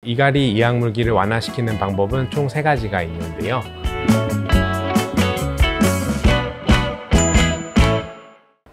이갈이 이악물기를 완화시키는 방법은 총 3가지가 있는데요.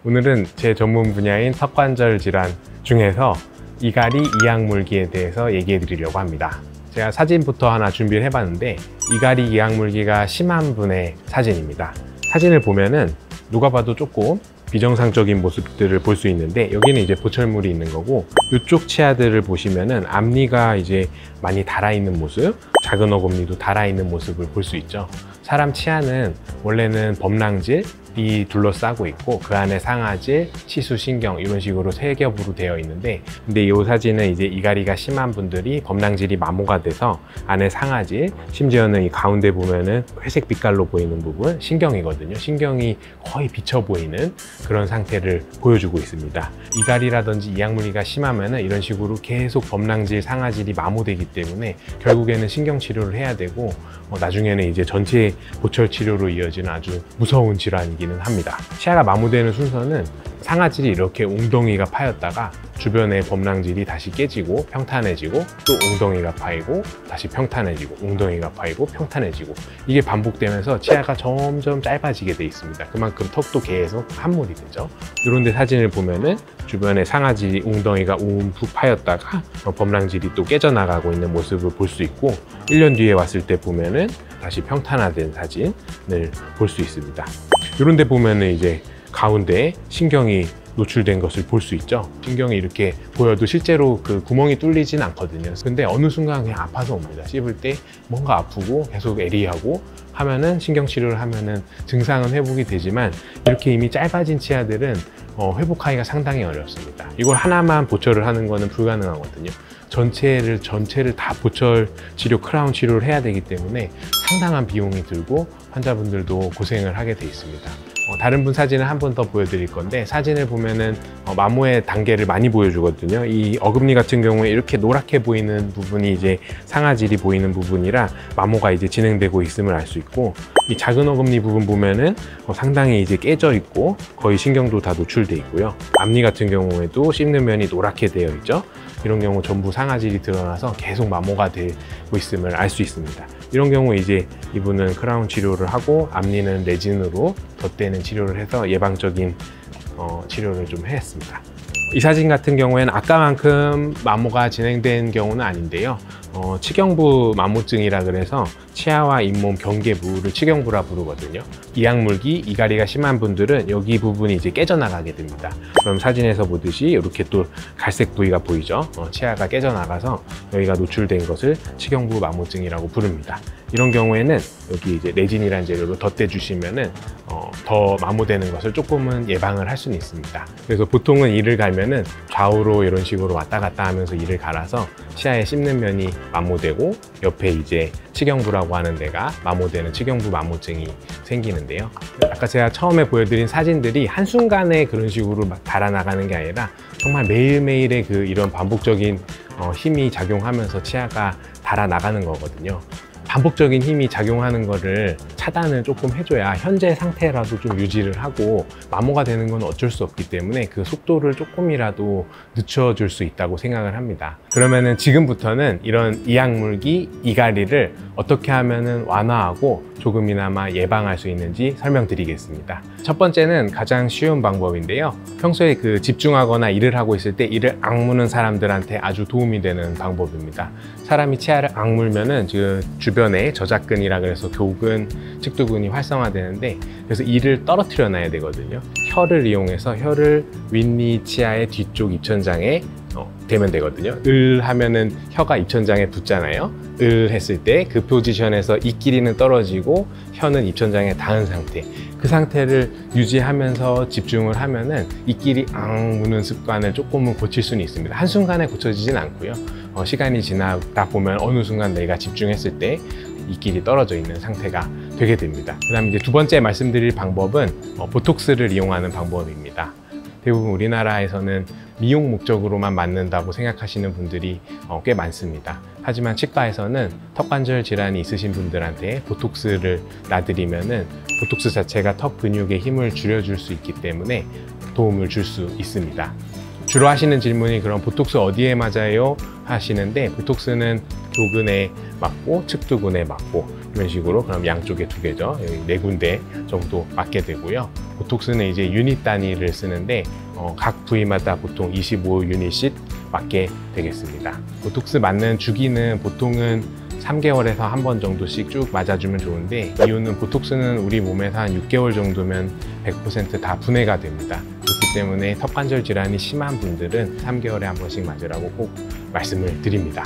오늘은 제 전문 분야인 턱관절 질환 중에서 이갈이 이악물기에 대해서 얘기해 드리려고 합니다. 제가 사진부터 하나 준비를 해봤는데 이갈이 이악물기가 심한 분의 사진입니다. 사진을 보면은 누가 봐도 조금 비정상적인 모습들을 볼 수 있는데, 여기는 이제 보철물이 있는 거고, 이쪽 치아들을 보시면은 앞니가 이제 많이 달아있는 모습, 작은 어금니도 달아있는 모습을 볼 수 있죠. 사람 치아는 원래는 범랑질이 둘러싸고 있고, 그 안에 상아질, 치수, 신경 이런 식으로 3겹으로 되어 있는데, 근데 이 사진은 이제 이갈이가 심한 분들이 범랑질이 마모가 돼서 안에 상아질, 심지어는 이 가운데 보면은 회색 빛깔로 보이는 부분 신경이거든요. 신경이 거의 비쳐 보이는 그런 상태를 보여주고 있습니다. 이갈이라든지 이악물기가 심하면은 이런 식으로 계속 범랑질, 상아질이 마모되기 때문에 결국에는 신경 치료를 해야 되고, 나중에는 이제 전체 보철 치료로 이어지는 아주 무서운 질환이기는 합니다. 치아가 마모되는 순서는 상아질이 이렇게 웅덩이가 파였다가 주변에 범랑질이 다시 깨지고 평탄해지고, 또 웅덩이가 파이고 다시 평탄해지고, 웅덩이가 파이고 평탄해지고, 이게 반복되면서 치아가 점점 짧아지게 돼 있습니다. 그만큼 턱도 계속 함몰이 되죠. 이런 데 사진을 보면은 주변에 상아질이, 웅덩이가 움푹 파였다가 범랑질이 또 깨져나가고 있는 모습을 볼 수 있고, 1년 뒤에 왔을 때 보면은 다시 평탄화된 사진을 볼 수 있습니다. 이런 데 보면은 이제 가운데 신경이 노출된 것을 볼 수 있죠. 신경이 이렇게 보여도 실제로 그 구멍이 뚫리진 않거든요. 근데 어느 순간 그냥 아파서 옵니다. 씹을 때 뭔가 아프고 계속 애리하고 하면은 신경 치료를 하면은 증상은 회복이 되지만, 이렇게 이미 짧아진 치아들은 회복하기가 상당히 어렵습니다. 이걸 하나만 보철을 하는 거는 불가능하거든요. 전체를 다 보철 치료, 크라운 치료를 해야 되기 때문에 상당한 비용이 들고 환자분들도 고생을 하게 돼 있습니다. 다른 분 사진을 한 번 더 보여드릴 건데, 사진을 보면은 마모의 단계를 많이 보여주거든요. 이 어금니 같은 경우에 이렇게 노랗게 보이는 부분이 이제 상아질이 보이는 부분이라 마모가 이제 진행되고 있음을 알 수 있고, 이 작은 어금니 부분 보면은 상당히 이제 깨져 있고 거의 신경도 다 노출돼 있고요. 앞니 같은 경우에도 씹는 면이 노랗게 되어 있죠. 이런 경우 전부 상아질이 드러나서 계속 마모가 되고 있음을 알 수 있습니다. 이런 경우 이제 이분은 크라운 치료를 하고 앞니는 레진으로 덧대는 치료를 해서 예방적인 치료를 좀 했습니다. 이 사진 같은 경우에는 아까만큼 마모가 진행된 경우는 아닌데요. 치경부 마모증이라 그래서 치아와 잇몸 경계부를 치경부라 부르거든요. 이악물기, 이갈이가 심한 분들은 여기 부분이 이제 깨져나가게 됩니다. 그럼 사진에서 보듯이 이렇게 또 갈색 부위가 보이죠. 치아가 깨져나가서 여기가 노출된 것을 치경부 마모증이라고 부릅니다. 이런 경우에는 여기 이제 레진이라는 재료로 덧대 주시면은 더 마모되는 것을 조금은 예방을 할 수는 있습니다. 그래서 보통은 이를 갈면은 좌우로 이런 식으로 왔다 갔다 하면서 이를 갈아서 치아에 씹는 면이 마모되고, 옆에 이제 치경부라고 하는 데가 마모되는 치경부 마모증이 생기는데요. 아까 제가 처음에 보여드린 사진들이 한순간에 그런 식으로 막 달아나가는 게 아니라 정말 매일매일의 그 이런 반복적인 힘이 작용하면서 치아가 달아나가는 거거든요. 반복적인 힘이 작용하는 거를 차단을 조금 해줘야 현재 상태라도 좀 유지를 하고, 마모가 되는 건 어쩔 수 없기 때문에 그 속도를 조금이라도 늦춰줄 수 있다고 생각을 합니다. 그러면은 지금부터는 이런 이악물기, 이갈이를 어떻게 하면은 완화하고 조금이나마 예방할 수 있는지 설명드리겠습니다. 첫 번째는 가장 쉬운 방법인데요. 평소에 그 집중하거나 일을 하고 있을 때 이를 악무는 사람들한테 아주 도움이 되는 방법입니다. 사람이 치아를 악물면은 주변에 저작근이라 그래서 교근, 측두근이 활성화되는데, 그래서 이를 떨어뜨려 놔야 되거든요. 혀를 이용해서 혀를 윗니 치아의 뒤쪽 입천장에 대면 되거든요. 을 하면은 혀가 입천장에 붙잖아요. 을 했을 때 그 포지션에서 이 길이는 떨어지고 혀는 입천장에 닿은 상태, 그 상태를 유지하면서 집중을 하면은 이 길이 앙 무는 습관을 조금은 고칠 수는 있습니다. 한순간에 고쳐지진 않고요. 시간이 지나다 보면 어느 순간 내가 집중했을 때 이 길이 떨어져 있는 상태가 되게 됩니다. 그 다음에 이제 두 번째 말씀드릴 방법은 보톡스를 이용하는 방법입니다. 대부분 우리나라에서는 미용 목적으로만 맞는다고 생각하시는 분들이 꽤 많습니다. 하지만 치과에서는 턱관절 질환이 있으신 분들한테 보톡스를 놔드리면은 보톡스 자체가 턱 근육의 힘을 줄여줄 수 있기 때문에 도움을 줄 수 있습니다. 주로 하시는 질문이 그럼 보톡스 어디에 맞아요? 하시는데 보톡스는 교근에 맞고 측두근에 맞고 이런 식으로 그럼 양쪽에 2개죠. 여기 4군데 정도 맞게 되고요. 보톡스는 이제 유닛 단위를 쓰는데 각 부위마다 보통 25유닛씩 맞게 되겠습니다. 보톡스 맞는 주기는 보통은 3개월에서 한 번 정도씩 쭉 맞아주면 좋은데 이유는 보톡스는 우리 몸에서 한 6개월 정도면 100% 다 분해가 됩니다. 그렇기 때문에 턱관절 질환이 심한 분들은 3개월에 한 번씩 맞으라고 꼭 말씀을 드립니다.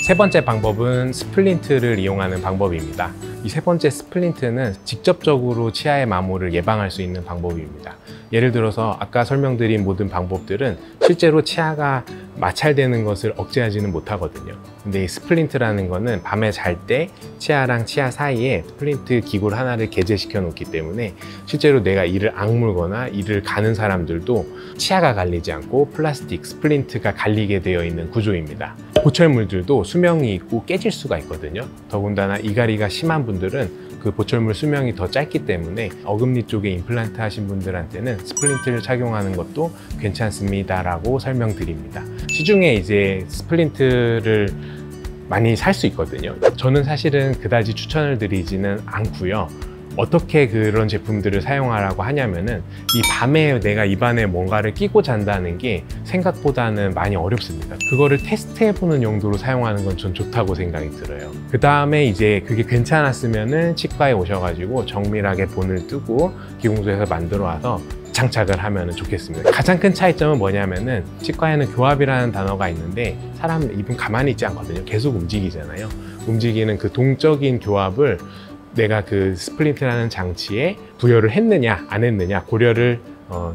세 번째 방법은 스플린트를 이용하는 방법입니다. 이 세 번째 스플린트는 직접적으로 치아의 마모를 예방할 수 있는 방법입니다. 예를 들어서 아까 설명드린 모든 방법들은 실제로 치아가 마찰되는 것을 억제하지는 못하거든요. 근데 이 스플린트라는 거는 밤에 잘 때 치아랑 치아 사이에 스플린트 기구를 하나를 개재시켜 놓기 때문에 실제로 내가 이를 악물거나 이를 가는 사람들도 치아가 갈리지 않고 플라스틱 스플린트가 갈리게 되어 있는 구조입니다. 보철물들도 수명이 있고 깨질 수가 있거든요. 더군다나 이갈이가 심한 분들은 그 보철물 수명이 더 짧기 때문에 어금니 쪽에 임플란트 하신 분들한테는 스플린트를 착용하는 것도 괜찮습니다 라고 설명드립니다. 시중에 이제 스플린트를 많이 살 수 있거든요. 저는 사실은 그다지 추천을 드리지는 않고요. 어떻게 그런 제품들을 사용하라고 하냐면은 이 밤에 내가 입안에 뭔가를 끼고 잔다는 게 생각보다는 많이 어렵습니다. 그거를 테스트해보는 용도로 사용하는 건 전 좋다고 생각이 들어요. 그 다음에 이제 그게 괜찮았으면은 치과에 오셔가지고 정밀하게 본을 뜨고 기공소에서 만들어 와서 장착을 하면 좋겠습니다. 가장 큰 차이점은 뭐냐면은 치과에는 교합이라는 단어가 있는데 사람 입은 가만히 있지 않거든요. 계속 움직이잖아요. 움직이는 그 동적인 교합을 내가 그 스플린트라는 장치에 부여를 했느냐 안 했느냐 고려를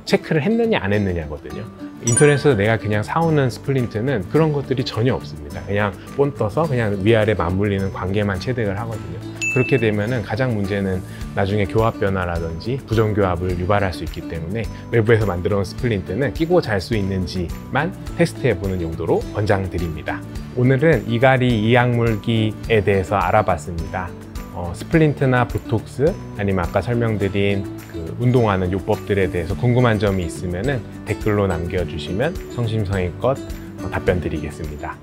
체크를 했느냐 안 했느냐거든요. 인터넷에서 내가 그냥 사오는 스플린트는 그런 것들이 전혀 없습니다. 그냥 본 떠서 그냥 위아래 맞물리는 관계만 체득을 하거든요. 그렇게 되면은 가장 문제는 나중에 교합 변화라든지 부정교합을 유발할 수 있기 때문에 외부에서 만들어 온 스플린트는 끼고 잘 수 있는지만 테스트해보는 용도로 권장드립니다. 오늘은 이갈이 이악물기에 대해서 알아봤습니다. 스플린트나 보톡스 아니면 아까 설명드린 그 운동하는 요법들에 대해서 궁금한 점이 있으면 댓글로 남겨주시면 성심성의껏 답변 드리겠습니다.